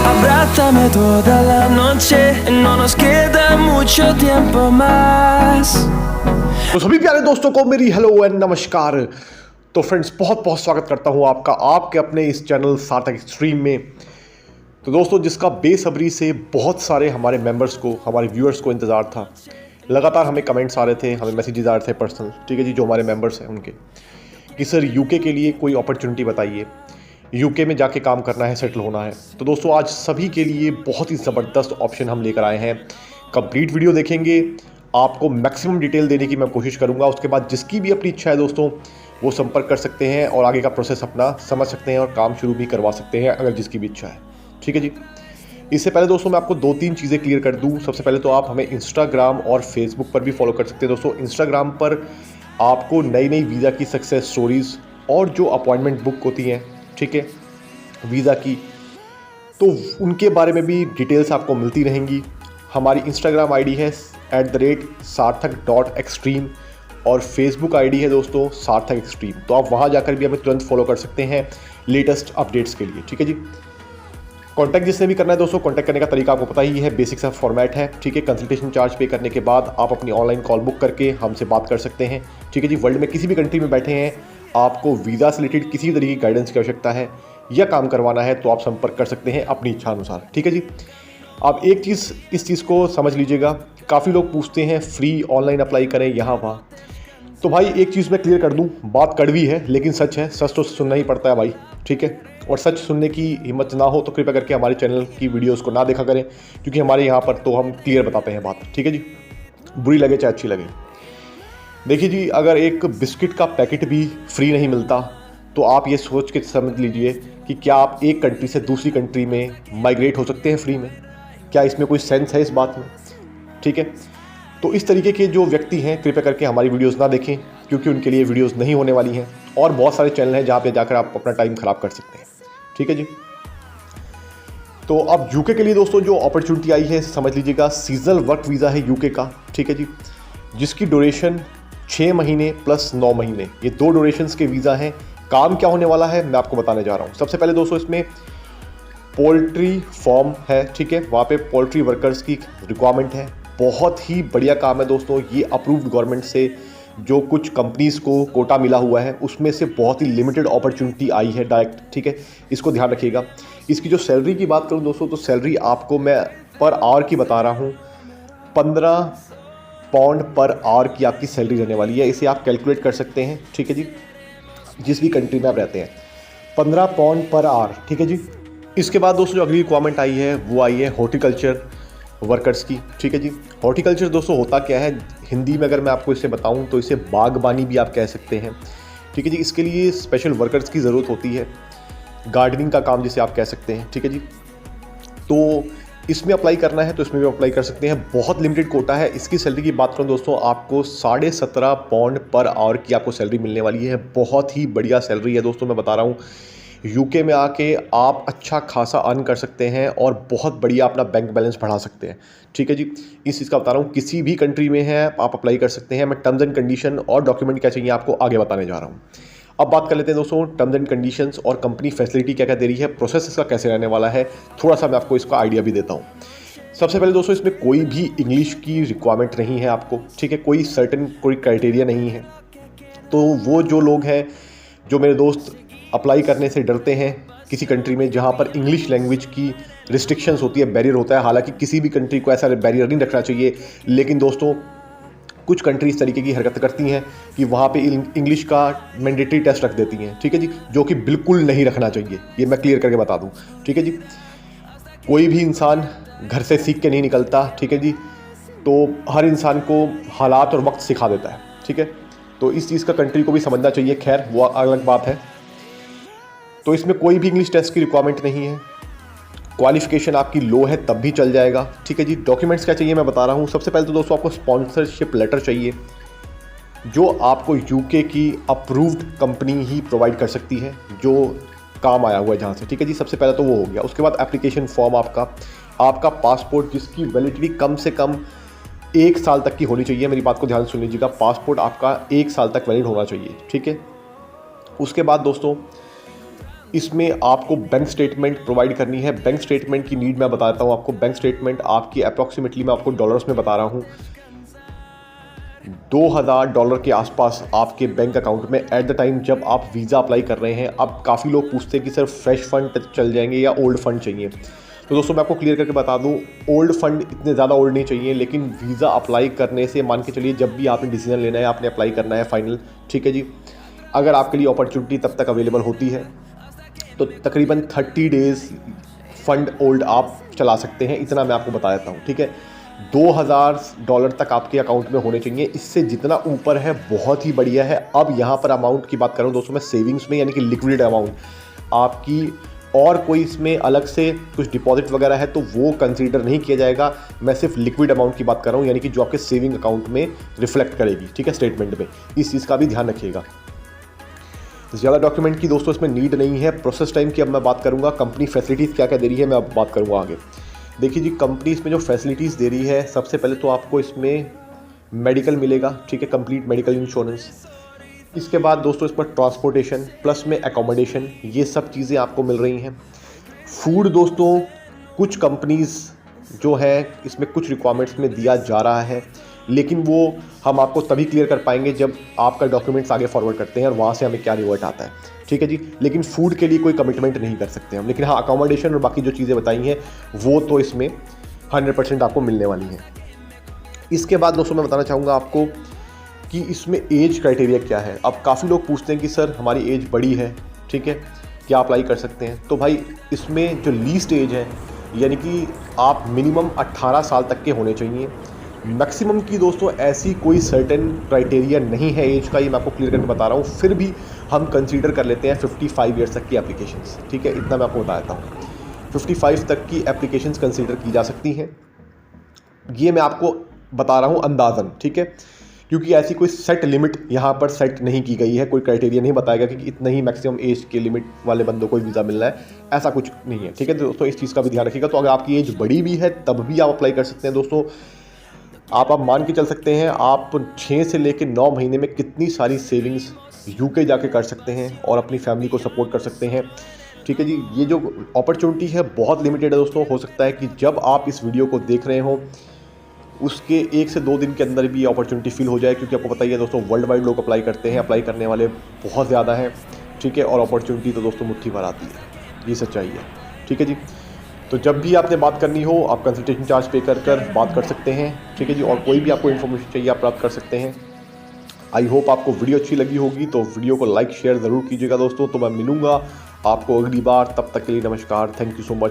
Abrázame toda la noche, no nos queda mucho tiempo más. तो सभी प्यारे दोस्तों को मेरी हेलो एंड नमस्कार। तो फ्रेंड्स, बहुत बहुत स्वागत करता हूं आपका आपके अपने इस चैनल सार्थक एक्सट्रीम में। तो दोस्तों, जिसका बेसब्री से बहुत सारे हमारे मेंबर्स को, हमारे व्यूअर्स को इंतज़ार था। लगातार हमें कमेंट्स आ रहे थे, हमें मैसेजेस आ रहे थे पर्सनल, ठीक है जी, जो हमारे मेंबर्स हैं उनके, कि सर यूके के लिए कोई अपॉर्चुनिटी बताइए, यूके में जाके काम करना है, सेटल होना है। तो दोस्तों, आज सभी के लिए बहुत ही ज़बरदस्त ऑप्शन हम लेकर आए हैं। कंप्लीट वीडियो देखेंगे, आपको मैक्सिमम डिटेल देने की मैं कोशिश करूंगा। उसके बाद जिसकी भी अपनी इच्छा है दोस्तों, वो संपर्क कर सकते हैं और आगे का प्रोसेस अपना समझ सकते हैं और काम शुरू भी करवा सकते हैं, अगर जिसकी भी इच्छा है, ठीक है जी। इससे पहले दोस्तों, मैं आपको 2-3 चीज़ें क्लियर कर दूं। सबसे पहले तो आप हमें इंस्टाग्राम और फेसबुक पर भी फॉलो कर सकते हैं दोस्तों। इंस्टाग्राम पर आपको नई नई वीज़ा की सक्सेस स्टोरीज़ और जो अपॉइंटमेंट बुक होती हैं, ठीक है, वीज़ा की, तो उनके बारे में भी डिटेल्स आपको मिलती रहेंगी। हमारी इंस्टाग्राम आईडी है @sarthak.extreme और फेसबुक आईडी है दोस्तों सार्थक एक्सट्रीम। तो आप वहाँ जाकर भी हमें तुरंत फॉलो कर सकते हैं लेटेस्ट अपडेट्स के लिए, ठीक है जी। कॉन्टैक्ट जिसने भी करना है दोस्तों, कॉन्टैक्ट करने का तरीका आपको पता ही है, बेसिक सा फॉर्मेट है, ठीक है। कंसल्टेशन चार्ज पे करने के बाद आप अपनी ऑनलाइन कॉल बुक करके हमसे बात कर सकते हैं, ठीक है जी। वर्ल्ड में किसी भी कंट्री में बैठे हैं, आपको वीज़ा से रिलेटेड किसी भी तरीके की गाइडेंस की आवश्यकता है या काम करवाना है, तो आप संपर्क कर सकते हैं अपनी इच्छा अनुसार, ठीक है जी। आप एक चीज़, इस चीज़ को समझ लीजिएगा, काफ़ी लोग पूछते हैं फ्री ऑनलाइन अप्लाई करें यहाँ वहाँ। तो भाई एक चीज़ मैं क्लियर कर दूँ, बात कड़वी है लेकिन सच है, सच तो सुनना ही पड़ता है भाई, ठीक है। और सच सुनने की हिम्मत ना हो तो कृपया करके हमारे चैनल की वीडियोस को ना देखा करें, क्योंकि हमारे यहाँ पर तो हम क्लियर बताते हैं बात, ठीक है जी, बुरी लगे चाहे अच्छी लगे। देखिए जी, अगर एक बिस्किट का पैकेट भी फ्री नहीं मिलता, तो आप ये सोच के समझ लीजिए कि क्या आप एक कंट्री से दूसरी कंट्री में माइग्रेट हो सकते हैं फ्री में? क्या इसमें कोई सेंस है इस बात में? ठीक है। तो इस तरीके के जो व्यक्ति हैं, कृपया करके हमारी वीडियोस ना देखें, क्योंकि उनके लिए वीडियोस नहीं होने वाली हैं। और बहुत सारे चैनल हैं जहाँ पे जाकर आप अपना टाइम ख़राब कर सकते हैं, ठीक है जी। तो अब यूके के लिए दोस्तों जो अपॉर्चुनिटी आई है, समझ लीजिएगा, सीजनल वर्क वीज़ा है यूके का, ठीक है जी, जिसकी ड्यूरेशन 6 महीने प्लस 9 महीने, ये 2 ड्यूरेशंस के वीज़ा हैं। काम क्या होने वाला है मैं आपको बताने जा रहा हूँ। सबसे पहले दोस्तों, इसमें पोल्ट्री फार्म है, ठीक है, वहाँ पे पोल्ट्री वर्कर्स की रिक्वायरमेंट है। बहुत ही बढ़िया काम है दोस्तों, ये अप्रूव्ड गवर्नमेंट से जो कुछ कंपनीज़ को कोटा मिला हुआ है, उसमें से बहुत ही लिमिटेड अपॉर्चुनिटी आई है डायरेक्ट, ठीक है, इसको ध्यान रखिएगा। इसकी जो सैलरी की बात करूँ दोस्तों, तो सैलरी आपको मैं पर आवर की बता रहा हूँ, 15 पाउंड पर आवर की आपकी सैलरी रहने वाली है। इसे आप कैलकुलेट कर सकते हैं, ठीक है जी, जिस भी कंट्री में आप रहते हैं, 15 पाउंड पर आवर, ठीक है जी। इसके बाद दोस्तों जो अगली रिक्वायरमेंट आई है, वो आई है हॉर्टिकल्चर वर्कर्स की, ठीक है जी। हॉर्टिकल्चर दोस्तों होता क्या है, हिंदी में अगर मैं आपको इसे बताऊं तो इसे बागबानी भी आप कह सकते हैं, ठीक है जी। इसके लिए स्पेशल वर्कर्स की ज़रूरत होती है, गार्डनिंग का काम जिसे आप कह सकते हैं, ठीक है जी। तो इसमें अप्लाई करना है तो इसमें भी अप्लाई कर सकते हैं, बहुत लिमिटेड कोटा है। इसकी सैलरी की बात करूं दोस्तों, आपको 17.5 पाउंड पर आवर की आपको सैलरी मिलने वाली है। बहुत ही बढ़िया सैलरी है दोस्तों, मैं बता रहा हूं। यूके में आके आप अच्छा खासा अर्न कर सकते हैं और बहुत बढ़िया अपना बैंक बैलेंस बढ़ा सकते हैं, ठीक है जी। इस चीज़ का बता रहा हूँ, किसी भी कंट्री में है आप अप्लाई कर सकते हैं। मैं टर्म्स एंड कंडीशन और डॉक्यूमेंट क्या चाहिए आपको आगे बताने जा रहा हूँ। अब बात कर लेते हैं दोस्तों टर्म्स एंड कंडीशंस और कंपनी फैसिलिटी क्या क्या दे रही है, प्रोसेस इसका कैसे रहने वाला है, थोड़ा सा मैं आपको इसका आइडिया भी देता हूँ। सबसे पहले दोस्तों, इसमें कोई भी इंग्लिश की रिक्वायरमेंट नहीं है आपको, ठीक है, कोई सर्टेन कोई क्राइटेरिया नहीं है। तो वो जो लोग हैं, जो मेरे दोस्त अप्लाई करने से डरते हैं किसी कंट्री में जहाँ पर इंग्लिश लैंग्वेज की रिस्ट्रिक्शंस होती है, बैरियर होता है, हालांकि किसी भी कंट्री को ऐसा बैरियर नहीं रखना चाहिए, लेकिन दोस्तों कुछ कंट्री इस तरीके की हरकत करती हैं कि वहाँ पे इंग्लिश का मैंडेटरी टेस्ट रख देती हैं, ठीक है जी, जो कि बिल्कुल नहीं रखना चाहिए, ये मैं क्लियर करके बता दूँ, ठीक है जी। कोई भी इंसान घर से सीख के नहीं निकलता, ठीक है जी, तो हर इंसान को हालात और वक्त सिखा देता है, ठीक है। तो इस चीज़ का कंट्री को भी समझना चाहिए, खैर वो अलग बात है। तो इसमें कोई भी इंग्लिश टेस्ट की रिक्वायरमेंट नहीं है, क्वालिफिकेशन आपकी लो है तब भी चल जाएगा, ठीक है जी। डॉक्यूमेंट्स क्या चाहिए मैं बता रहा हूँ। सबसे पहले तो दोस्तों आपको स्पॉन्सरशिप लेटर चाहिए, जो आपको यूके की अप्रूव्ड कंपनी ही प्रोवाइड कर सकती है, जो काम आया हुआ है जहाँ से, ठीक है जी। सबसे पहले तो वो हो गया। उसके बाद एप्लीकेशन फॉर्म आपका पासपोर्ट जिसकी वैलिडिटी कम से कम 1 साल तक की होनी चाहिए। मेरी बात को ध्यान सुन लीजिएगा, पासपोर्ट आपका 1 साल तक वैलिड होना चाहिए, ठीक है। उसके बाद दोस्तों इसमें आपको बैंक स्टेटमेंट प्रोवाइड करनी है। बैंक स्टेटमेंट की नीड मैं बताता हूँ आपको। बैंक स्टेटमेंट आपकी अप्रॉक्सीमेटली मैं आपको डॉलर्स में बता रहा हूँ, $2000 के आसपास आपके बैंक अकाउंट में एट द टाइम जब आप वीज़ा अप्लाई कर रहे हैं। अब काफ़ी लोग पूछते हैं कि सर फ्रेश फंड चल जाएंगे या ओल्ड फंड चाहिए। तो दोस्तों मैं आपको क्लियर करके बता दूं, ओल्ड फंड इतने ज़्यादा ओल्ड नहीं चाहिए, लेकिन वीज़ा अप्लाई करने से मान के चलिए जब भी आपने डिसीजन लेना है, आपने अप्लाई करना है फाइनल, ठीक है जी, अगर आपके लिए अपॉर्चुनिटी तब तक अवेलेबल होती है तो तकरीबन 30 डेज़ फंड ओल्ड आप चला सकते हैं। इतना मैं आपको बता देता हूँ, ठीक है। $2000 तक आपके अकाउंट में होने चाहिए। इससे जितना ऊपर है बहुत ही बढ़िया है। अब यहाँ पर अमाउंट की बात करूँ दोस्तों मैं सेविंग्स में, यानी कि लिक्विड अमाउंट आपकी, और कोई इसमें अलग से कुछ डिपॉजिट वगैरह है तो वो कंसीडर नहीं किया जाएगा। मैं सिर्फ लिक्विड अमाउंट की बात कर रहा हूँ, यानी कि जो आपके सेविंग अकाउंट में रिफ्लेक्ट करेगी, ठीक है, स्टेटमेंट में। इस चीज़ का भी ध्यान रखिएगा। ज़्यादा डॉक्यूमेंट की दोस्तों इसमें नीड नहीं है। प्रोसेस टाइम की अब मैं बात करूँगा। कंपनी फैसिलिटीज़ क्या क्या दे रही है मैं अब बात करूँगा आगे। देखिए जी, कंपनी इसमें जो फैसिलिटीज़ दे रही है, सबसे पहले तो आपको इसमें मेडिकल मिलेगा, ठीक है, कंप्लीट मेडिकल इंश्योरेंस। इसके बाद दोस्तों इसमें ट्रांसपोर्टेशन प्लस में एकोमोडेशन, ये सब चीज़ें आपको मिल रही हैं। फूड दोस्तों कुछ कंपनीज़ जो है इसमें कुछ रिक्वायरमेंट्स में दिया जा रहा है, लेकिन वो हम आपको तभी क्लियर कर पाएंगे जब आपका डॉक्यूमेंट्स आगे फॉरवर्ड करते हैं और वहाँ से हमें क्या रिवर्ट आता है, ठीक है जी। लेकिन फूड के लिए कोई कमिटमेंट नहीं कर सकते हम, लेकिन हाँ अकोमोडेशन और बाकी जो चीज़ें बताई हैं वो तो इसमें 100% आपको मिलने वाली हैं। इसके बाद दोस्तों मैं बताना चाहूँगा आपको कि इसमें एज क्राइटेरिया क्या है। अब काफ़ी लोग पूछते हैं कि सर हमारी एज बड़ी है, ठीक है, क्या अप्लाई कर सकते हैं। तो भाई इसमें जो लीस्ट एज है, यानी कि आप मिनिमम 18 साल तक के होने चाहिए। मैक्सिमम की दोस्तों ऐसी कोई सर्टेन क्राइटेरिया नहीं है एज का, ये मैं आपको क्लियर करके बता रहा हूँ। फिर भी हम कंसीडर कर लेते हैं 55 ईयर्स तक की एप्लीकेशंस, ठीक है, इतना मैं आपको बता देता हूँ। 55 तक की एप्लीकेशंस कंसीडर की जा सकती हैं, ये मैं आपको बता रहा हूँ अंदाज़न, ठीक है, क्योंकि ऐसी कोई सेट लिमिट यहाँ पर सेट नहीं की गई है। कोई क्राइटेरिया नहीं बताएगा कि इतना ही मैक्सिमम एज के लिमिट वाले बंदों को वीज़ा मिलना है, ऐसा कुछ नहीं है, ठीक है दोस्तों। इस चीज़ का भी ध्यान रखिएगा। तो अगर आपकी एज बड़ी भी है तब भी आप अप्लाई कर सकते हैं दोस्तों। आप मान के चल सकते हैं आप 6 से लेकर 9 महीने में कितनी सारी सेविंग्स यूके जाके कर सकते हैं और अपनी फैमिली को सपोर्ट कर सकते हैं, ठीक है जी। ये जो अपॉर्चुनिटी है बहुत लिमिटेड है दोस्तों। हो सकता है कि जब आप इस वीडियो को देख रहे हो उसके 1 से 2 दिन के अंदर भी अपॉर्चुनिटी फिल हो जाए, क्योंकि आपको पता ही है दोस्तों वर्ल्ड वाइड लोग अप्लाई करते हैं, अप्लाई करने वाले बहुत ज़्यादा हैं, ठीक है, और अपॉर्चुनिटी तो दोस्तों मुट्ठी भर आती है, ये सच्चाई है, ठीक है जी। तो जब भी आपने बात करनी हो आप कंसल्टेशन चार्ज पे कर बात कर सकते हैं, ठीक है जी। और कोई भी आपको इन्फॉर्मेशन चाहिए आप प्राप्त कर सकते हैं। आई होप आपको वीडियो अच्छी लगी होगी, तो वीडियो को लाइक शेयर ज़रूर कीजिएगा दोस्तों। तो मैं मिलूँगा आपको अगली बार, तब तक के लिए नमस्कार, थैंक यू सो मच।